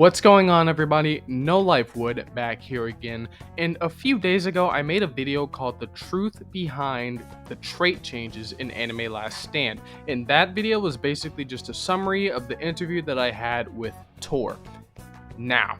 What's going on, everybody? No Life Wood back here again. And a few days ago, I made a video called The Truth Behind the Trait Changes in Anime Last Stand. And that video was basically just a summary of the interview that I had with Tor. Now,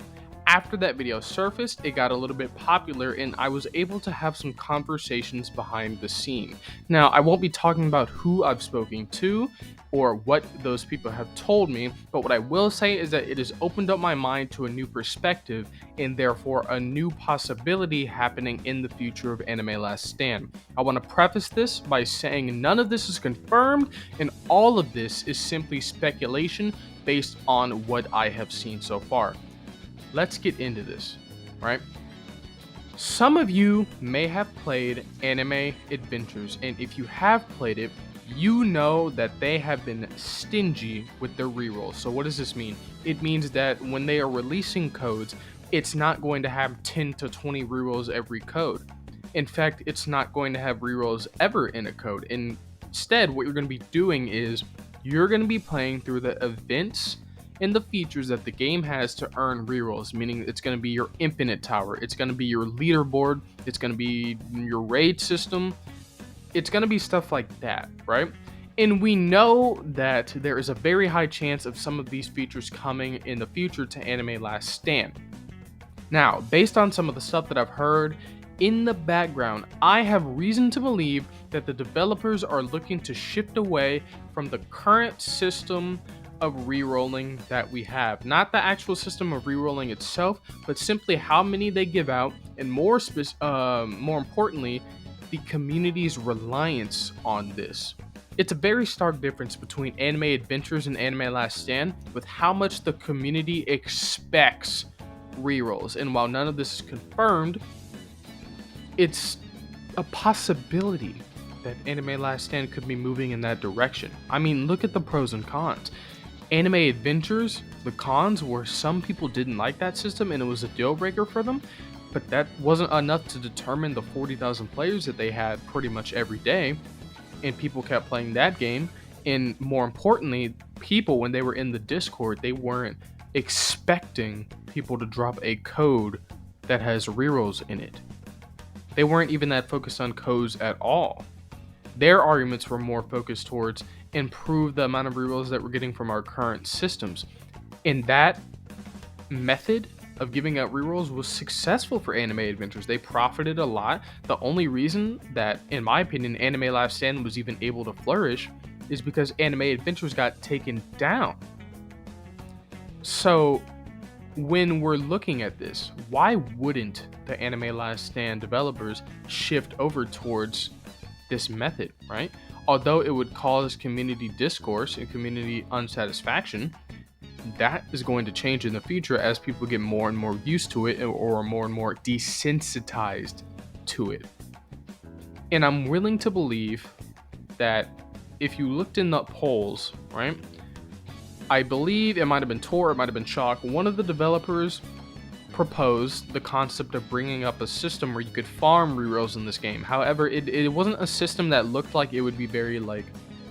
after that video surfaced, it got a little bit popular and I was able to have some conversations behind the scene. Now, I won't be talking about who I've spoken to or what those people have told me, but what I will say is that it has opened up my mind to a new perspective and therefore a new possibility happening in the future of Anime Last Stand. I want to preface this by saying none of this is confirmed and all of this is simply speculation based on what I have seen so far. Let's get into this, right? Some of you may have played Anime Adventures, and if you have played it, you know that they have been stingy with their rerolls. So what does this mean? It means that when they are releasing codes, it's not going to have 10 to 20 rerolls every code. In fact, it's not going to have rerolls ever in a code. Instead, what you're going to be doing is you're going to be playing through the events and the features that the game has to earn rerolls, meaning it's going to be your infinite tower, it's going to be your leaderboard, it's going to be your raid system, it's going to be stuff like that, right? And we know that there is a very high chance of some of these features coming in the future to Anime Last Stand. Now, based on some of the stuff that I've heard in the background, I have reason to believe that the developers are looking to shift away from the current system of rerolling that we have. Not the actual system of rerolling itself, but simply how many they give out, and more importantly, the community's reliance on this. It's a very stark difference between Anime Adventures and Anime Last Stand with how much the community expects rerolls. And while none of this is confirmed, it's a possibility that Anime Last Stand could be moving in that direction. I mean, look at the pros and cons. Anime Adventures, the cons were some people didn't like that system and it was a deal breaker for them, but that wasn't enough to determine the 40,000 players that they had pretty much every day, and people kept playing that game. And more importantly, people, when they were in the Discord, they weren't expecting people to drop a code that has rerolls in it. They weren't even that focused on codes at all. Their arguments were more focused towards improve the amount of rerolls that we're getting from our current systems. And that method of giving out rerolls was successful for Anime Adventures. They profited a lot. The only reason that, in my opinion, Anime Last Stand was even able to flourish is because Anime Adventures got taken down. So when we're looking at this, why wouldn't the Anime Last Stand developers shift over towards this method, right? Although it would cause community discourse and community unsatisfaction, that is going to change in the future as people get more and more used to it or more and more desensitized to it. And I'm willing to believe that if you looked in the polls, right? I believe it might have been Tor, it might have been Chalk. One of the developers proposed the concept of bringing up a system where you could farm rerolls in this game. However, it wasn't a system that looked like it would be very like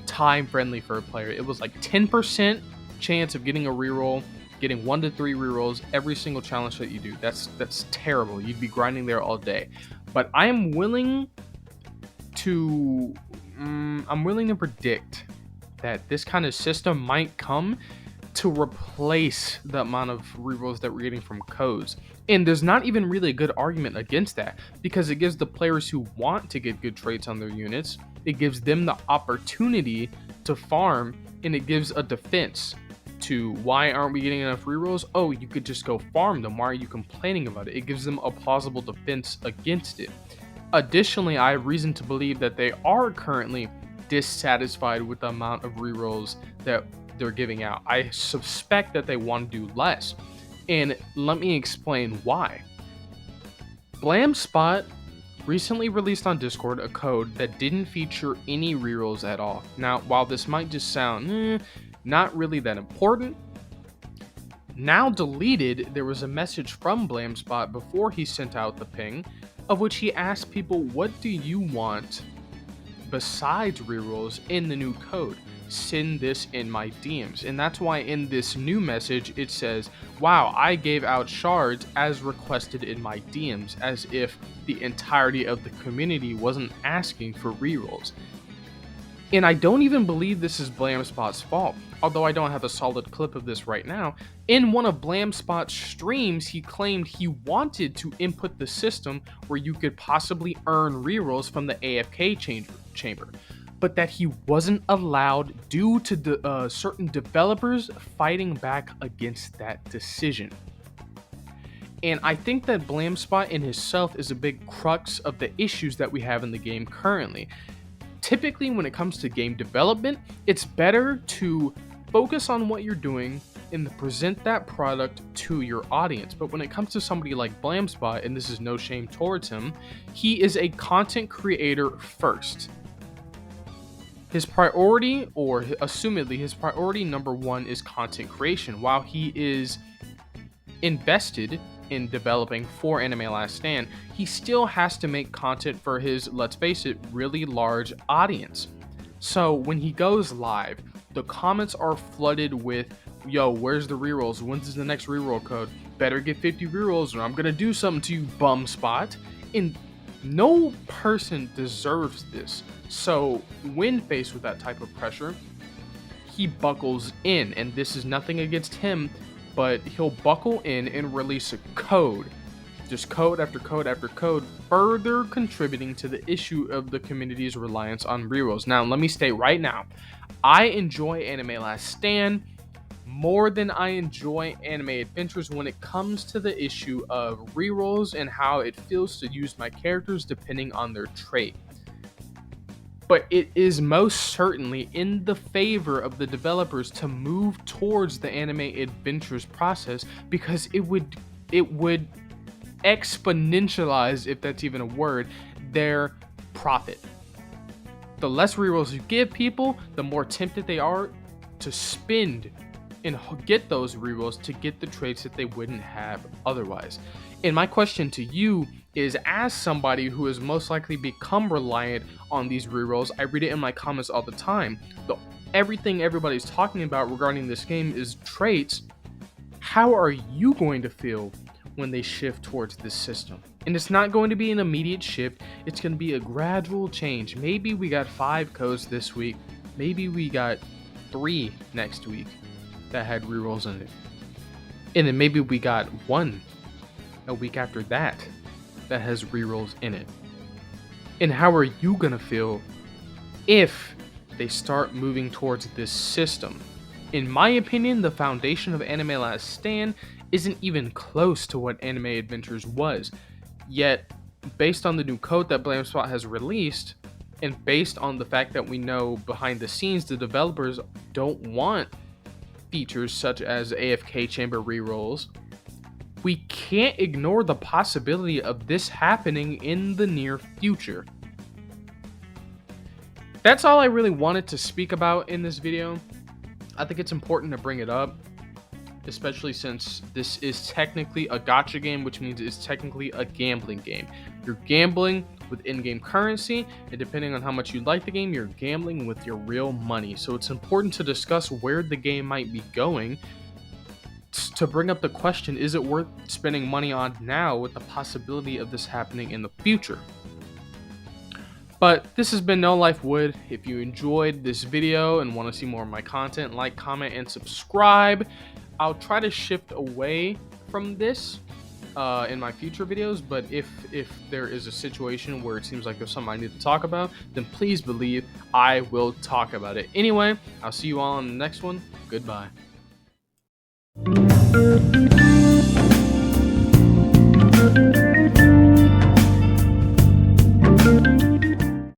time friendly for a player. It was like 10% chance of getting a reroll, getting 1 to 3 rerolls every single challenge that you do. That's terrible. You'd be grinding there all day. But I'm willing to predict that this kind of system might come to replace the amount of rerolls that we're getting from codes. And there's not even really a good argument against that, because it gives the players who want to get good traits on their units, it gives them the opportunity to farm, and it gives a defense to why aren't we getting enough rerolls? Oh, you could just go farm them. Why are you complaining about it? It gives them a plausible defense against it. Additionally, I have reason to believe that they are currently dissatisfied with the amount of rerolls that they're giving out. I suspect that they want to do less, and let me explain why. Blamspot recently released on Discord a code that didn't feature any rerolls at all. Now, while this might just sound not really that important, now deleted, there was a message from Blamspot before he sent out the ping, of which he asked people, what do you want besides rerolls in the new code? send this in my DMs. And that's why in this new message it says, wow, I gave out shards as requested in my DMs, as if the entirety of the community wasn't asking for rerolls. And I don't even believe this is Blamspot's fault, although I don't have a solid clip of this right now. In one of Blamspot's streams, he claimed he wanted to input the system where you could possibly earn rerolls from the AFK chamber, but that he wasn't allowed due to certain developers fighting back against that decision. And I think that Blamspot in himself is a big crux of the issues that we have in the game currently. Typically, when it comes to game development, it's better to focus on what you're doing and present that product to your audience. But when it comes to somebody like Blamspot, and this is no shame towards him, he is a content creator first. His priority, or assumedly his priority number one, is content creation. While he is invested in developing for Anime Last Stand, he still has to make content for his, let's face it, really large audience. So when he goes live, the comments are flooded with, yo, where's the rerolls? When's the next reroll code? Better get 50 rerolls or I'm gonna do something to you, bum spot. And no person deserves this. So when faced with that type of pressure, he buckles in, and this is nothing against him, but he'll buckle in and release a code, just code after code after code, further contributing to the issue of the community's reliance on rerolls. Now, let me state right now, I enjoy Anime Last Stand more than I enjoy Anime Adventures when it comes to the issue of rerolls and how it feels to use my characters depending on their trait. But it is most certainly in the favor of the developers to move towards the Anime Adventures process, because it would exponentialize, if that's even a word, their profit. The less rerolls you give people, the more tempted they are to spend and get those rerolls to get the traits that they wouldn't have otherwise. And my question to you is, as somebody who has most likely become reliant on these rerolls, I read it in my comments all the time. Everything everybody's talking about regarding this game is traits. How are you going to feel when they shift towards this system? And it's not going to be an immediate shift. It's going to be a gradual change. Maybe we got 5 codes this week. Maybe we got 3 next week that had rerolls in it. And then maybe we got 1 a week after that that has rerolls in it. And how are you gonna feel if they start moving towards this system? In my opinion, the foundation of Anime Last Stand isn't even close to what Anime Adventures was. Yet, based on the new code that Blamspot has released, and based on the fact that we know behind the scenes the developers don't want features such as AFK chamber rerolls, we can't ignore the possibility of this happening in the near future. That's all I really wanted to speak about in this video. I think it's important to bring it up, especially since this is technically a gacha game, which means it's technically a gambling game. You're gambling with in-game currency, and depending on how much you like the game, you're gambling with your real money. So it's important to discuss where the game might be going, to bring up the question, is it worth spending money on now with the possibility of this happening in the future? But this has been No Life Wood. If you enjoyed this video and want to see more of my content, like, comment, and subscribe. I'll try to shift away from this in my future videos, but if there is a situation where it seems like there's something I need to talk about, then please believe I will talk about it. Anyway, I'll see you all on the next one. Goodbye.